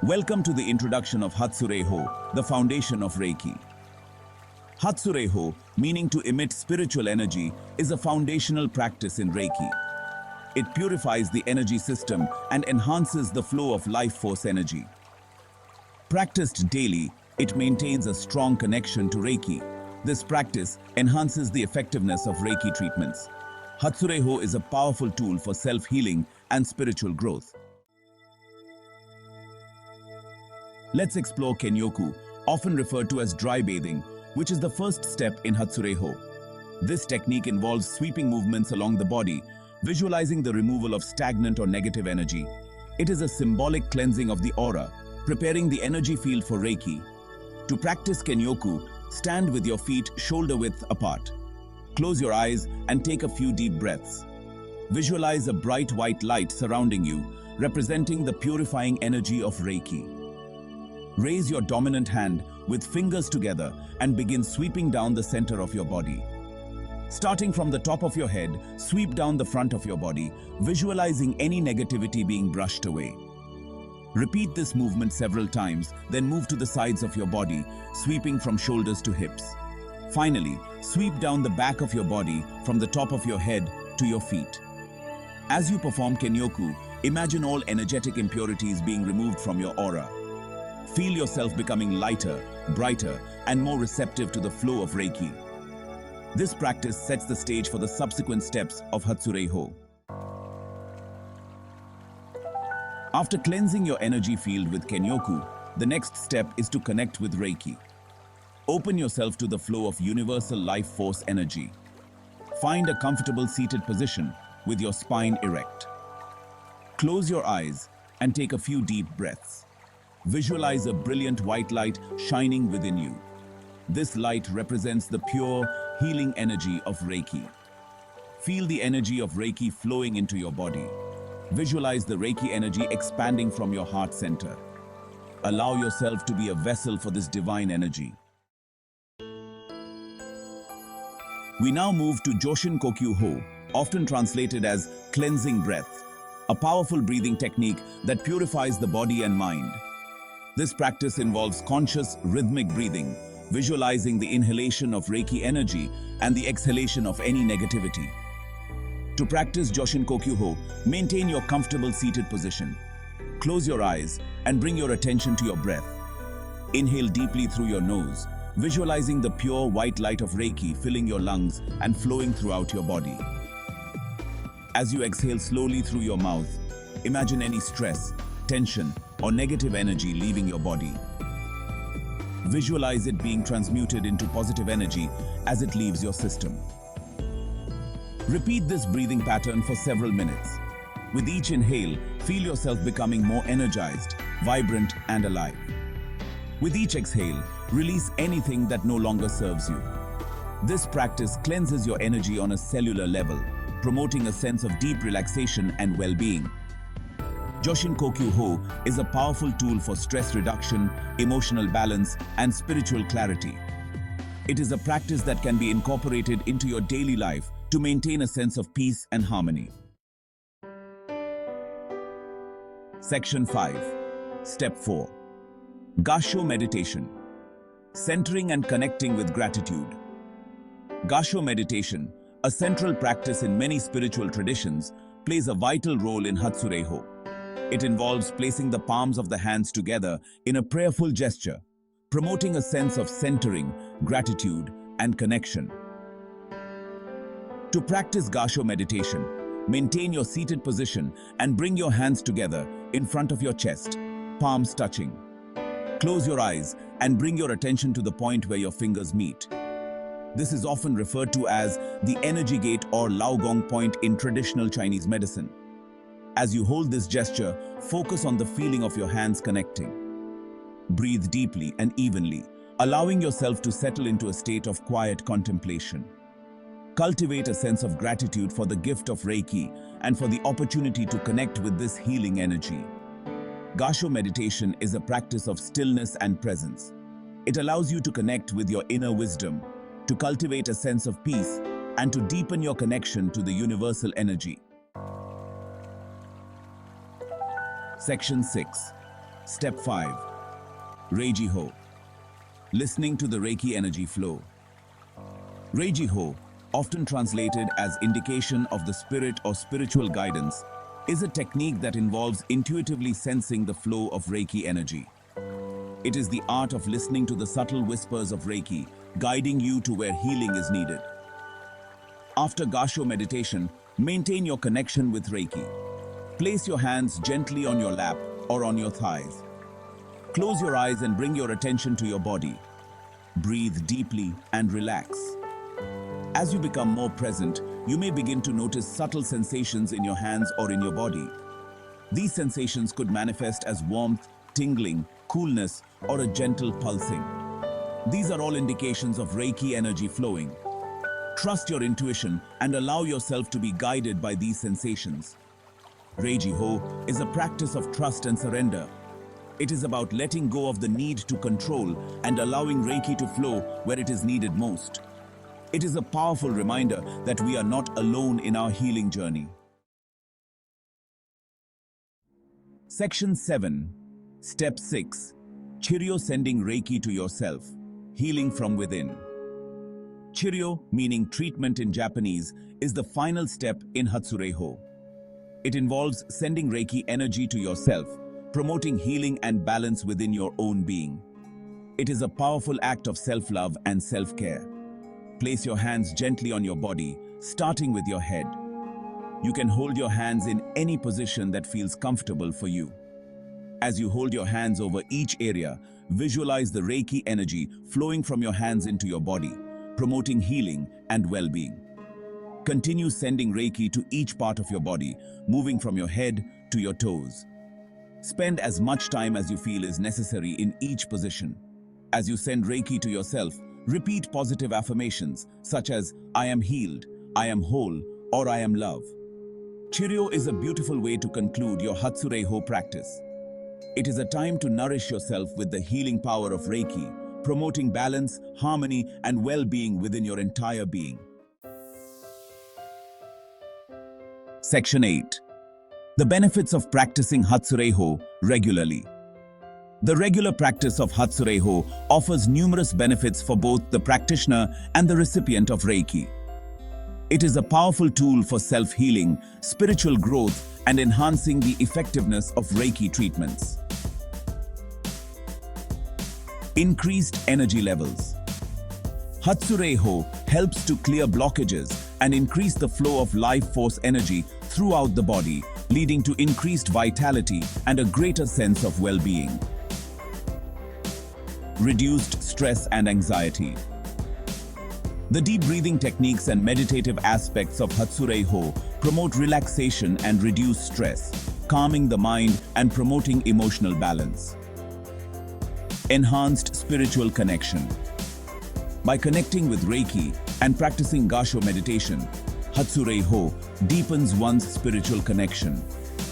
Welcome to the introduction of Hatsurei, the foundation of Reiki. Hatsurei, meaning to emit spiritual energy, is a foundational practice in Reiki. It purifies the energy system and enhances the flow of life force energy. Practiced daily, it maintains a strong connection to Reiki. This practice enhances the effectiveness of Reiki treatments. Hatsurei is a powerful tool for self-healing and spiritual growth. Let's explore Kenyoku, often referred to as dry bathing, which is the first step in Hatsurei. This technique involves sweeping movements along the body, visualizing the removal of stagnant or negative energy. It is a symbolic cleansing of the aura, preparing the energy field for Reiki. To practice Kenyoku, stand with your feet shoulder-width apart. Close your eyes and take a few deep breaths. Visualize a bright white light surrounding you, representing the purifying energy of Reiki. Raise your dominant hand with fingers together and begin sweeping down the center of your body. Starting from the top of your head, sweep down the front of your body, visualizing any negativity being brushed away. Repeat this movement several times, then move to the sides of your body, sweeping from shoulders to hips. Finally, sweep down the back of your body from the top of your head to your feet. As you perform Kenyoku, imagine all energetic impurities being removed from your aura. Feel yourself becoming lighter, brighter, and more receptive to the flow of Reiki. This practice sets the stage for the subsequent steps of Hatsurei. After cleansing your energy field with Kenyoku, the next step is to connect with Reiki. Open yourself to the flow of universal life force energy. Find a comfortable seated position with your spine erect. Close your eyes and take a few deep breaths. Visualize a brilliant white light shining within you. This light represents the pure, healing energy of Reiki. Feel the energy of Reiki flowing into your body. Visualize the Reiki energy expanding from your heart center. Allow yourself to be a vessel for this divine energy. We now move to Joshin Kokyu-ho, often translated as cleansing breath, a powerful breathing technique that purifies the body and mind. This practice involves conscious, rhythmic breathing, visualizing the inhalation of Reiki energy and the exhalation of any negativity. To practice Joshin Kokyu-ho, maintain your comfortable seated position. Close your eyes and bring your attention to your breath. Inhale deeply through your nose, visualizing the pure white light of Reiki filling your lungs and flowing throughout your body. As you exhale slowly through your mouth, imagine any stress, tension, or negative energy leaving your body. Visualize it being transmuted into positive energy as it leaves your system. Repeat this breathing pattern for several minutes. With each inhale, feel yourself becoming more energized, vibrant, and alive. With each exhale, release anything that no longer serves you. This practice cleanses your energy on a cellular level, promoting a sense of deep relaxation and well-being. Joshin Kokyu-ho is a powerful tool for stress reduction, emotional balance, and spiritual clarity. It is a practice that can be incorporated into your daily life to maintain a sense of peace and harmony. Section 5. Step 4. Gasho Meditation. Centering and connecting with gratitude. Gasho meditation, a central practice in many spiritual traditions, plays a vital role in Hatsurei. It involves placing the palms of the hands together in a prayerful gesture, promoting a sense of centering, gratitude, and connection. To practice Gasho meditation, maintain your seated position and bring your hands together in front of your chest, palms touching. Close your eyes and bring your attention to the point where your fingers meet. This is often referred to as the energy gate or Laogong point in traditional Chinese medicine. As you hold this gesture, focus on the feeling of your hands connecting. Breathe deeply and evenly, allowing yourself to settle into a state of quiet contemplation. Cultivate a sense of gratitude for the gift of Reiki and for the opportunity to connect with this healing energy. Gasho meditation is a practice of stillness and presence. It allows you to connect with your inner wisdom, to cultivate a sense of peace, and to deepen your connection to the universal energy. Section 6. Step 5. Reiki Ho. Listening to the Reiki energy flow. Reiki Ho, often translated as indication of the spirit or spiritual guidance, is a technique that involves intuitively sensing the flow of Reiki energy. It is the art of listening to the subtle whispers of Reiki, guiding you to where healing is needed. After Gasho meditation, maintain your connection with Reiki. Place your hands gently on your lap or on your thighs. Close your eyes and bring your attention to your body. Breathe deeply and relax. As you become more present, you may begin to notice subtle sensations in your hands or in your body. These sensations could manifest as warmth, tingling, coolness, or a gentle pulsing. These are all indications of Reiki energy flowing. Trust your intuition and allow yourself to be guided by these sensations. Reiki Ho is a practice of trust and surrender. It is about letting go of the need to control and allowing Reiki to flow where it is needed most. It is a powerful reminder that we are not alone in our healing journey. Section 7. Step 6. Chiryo sending Reiki to yourself. Healing from within. Chiryo, meaning treatment in Japanese, is the final step in Hatsurei Ho. It involves sending Reiki energy to yourself, promoting healing and balance within your own being. It is a powerful act of self-love and self-care. Place your hands gently on your body, starting with your head. You can hold your hands in any position that feels comfortable for you. As you hold your hands over each area, visualize the Reiki energy flowing from your hands into your body, promoting healing and well-being. Continue sending Reiki to each part of your body, moving from your head to your toes. Spend as much time as you feel is necessary in each position. As you send Reiki to yourself, repeat positive affirmations such as "I am healed," "I am whole," or "I am love." Chiryo is a beautiful way to conclude your Hatsurei Ho practice. It is a time to nourish yourself with the healing power of Reiki, promoting balance, harmony, and well-being within your entire being. Section 8. The benefits of practicing Hatsurei Ho regularly. The regular practice of Hatsurei Ho offers numerous benefits for both the practitioner and the recipient of Reiki. It is a powerful tool for self-healing, spiritual growth, and enhancing the effectiveness of Reiki treatments. Increased energy levels. Hatsurei Ho helps to clear blockages and increase the flow of life force energy throughout the body, leading to increased vitality and a greater sense of well-being. Reduced stress and anxiety. The deep breathing techniques and meditative aspects of Hatsurei Ho promote relaxation and reduce stress, calming the mind and promoting emotional balance. Enhanced spiritual connection. By connecting with Reiki and practicing Gasho meditation, Hatsurei Ho deepens one's spiritual connection,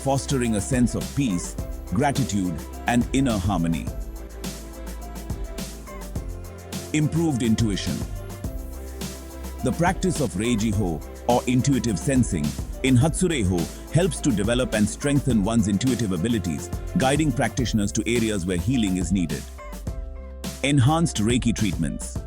fostering a sense of peace, gratitude, and inner harmony. Improved intuition. The practice of Reiki Ho, or intuitive sensing, in Hatsurei Ho helps to develop and strengthen one's intuitive abilities, guiding practitioners to areas where healing is needed. Enhanced Reiki treatments.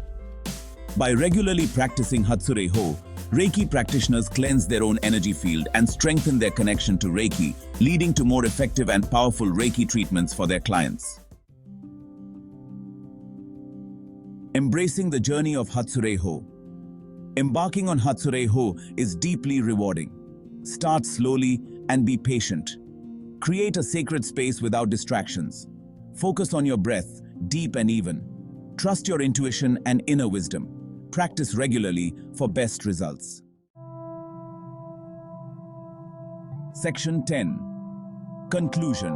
By regularly practicing Hatsurei Ho, Reiki practitioners cleanse their own energy field and strengthen their connection to Reiki, leading to more effective and powerful Reiki treatments for their clients. Embracing the journey of Hatsurei Ho. Embarking on Hatsurei Ho is deeply rewarding. Start slowly and be patient. Create a sacred space without distractions. Focus on your breath, deep and even. Trust your intuition and inner wisdom. Practice regularly for best results. Section 10. Conclusion.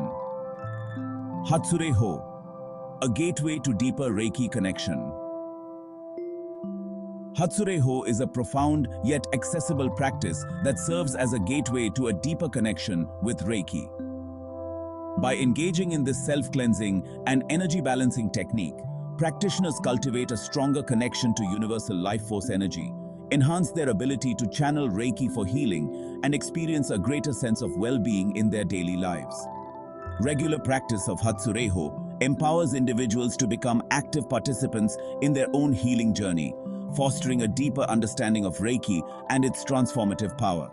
Hatsurei Ho, a gateway to deeper Reiki connection. Hatsurei Ho is a profound yet accessible practice that serves as a gateway to a deeper connection with Reiki. By engaging in this self-cleansing and energy-balancing technique, practitioners cultivate a stronger connection to universal life force energy, enhance their ability to channel Reiki for healing, and experience a greater sense of well-being in their daily lives. Regular practice of Hatsurei empowers individuals to become active participants in their own healing journey, fostering a deeper understanding of Reiki and its transformative power.